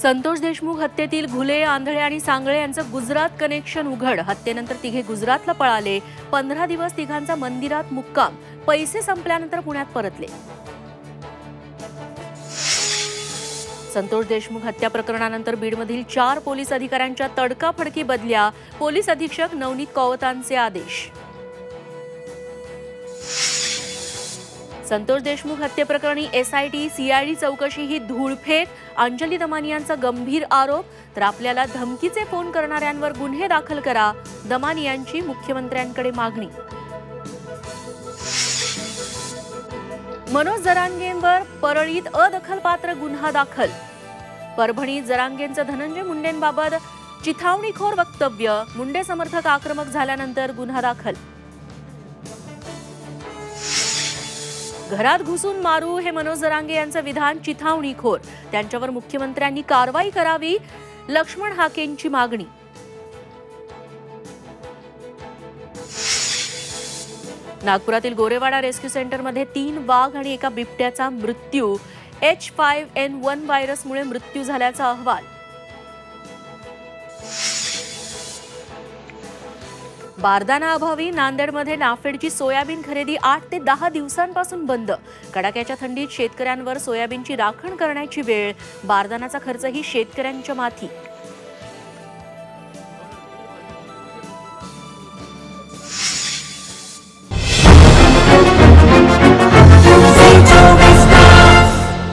संतोष देशमुख हत्येतील घुले, आंधळे आणि सांगळे यांचं गुजरात कनेक्शन उघड. हत्येनंतर तिघे गुजरातला पळाले. 15 दिवस तिघांचा मंदिरात मुक्काम. पैसे संपल्यानंतर पुण्यात परतले. संतोष देशमुख हत्या प्रकरणानंतर बीडमधील 4 पोलीस अधिकाऱ्यांच्या तडकाफडकी बदल्या. पोलीस अधीक्षक नवनीत कौवतांचे आदेश. संतोष देशमुख हत्येप्रकरणी एसआयटी सीआयडी चौकशी ही धूळफेक. अंजली दमानियांचा गंभीर आरोप. तर आपल्याला धमकीचे फोन करणाऱ्यांवर गुन्हे दाखल करा. दमानियांची मुख्यमंत्र्यांकडे मागणी. मनोज जरांगेंवर परळीत अदखलपात्र गुन्हा दाखल. परभणीत जरांगेंचं धनंजय मुंडेंबाबत चिथावणीखोर वक्तव्य. मुंडे समर्थक आक्रमक झाल्यानंतर गुन्हा दाखल. घरात घुसून मारू हे मनोज जरांगे यांचं विधान चिथावणीखोर. त्यांच्यावर मुख्यमंत्र्यांनी कारवाई करावी. लक्ष्मण हाकेंची मागणी. नागपुरातील गोरेवाडा रेस्क्यू सेंटरमध्ये 3 वाघ आणि एका बिबट्याचा मृत्यू. H5N1 व्हायरसमुळे मृत्यू झाल्याचा अहवाल. बारदाना अभावी नांदेडमध्ये नाफेडची सोयाबीन खरेदी 8 ते 10 दिवसांपासून बंद. कडाक्याच्या थंडीत शेतकऱ्यांवर सोयाबीनची राखण करण्याची वेळ. बारदानाचा खर्चही शेतकऱ्यांच्या माथी.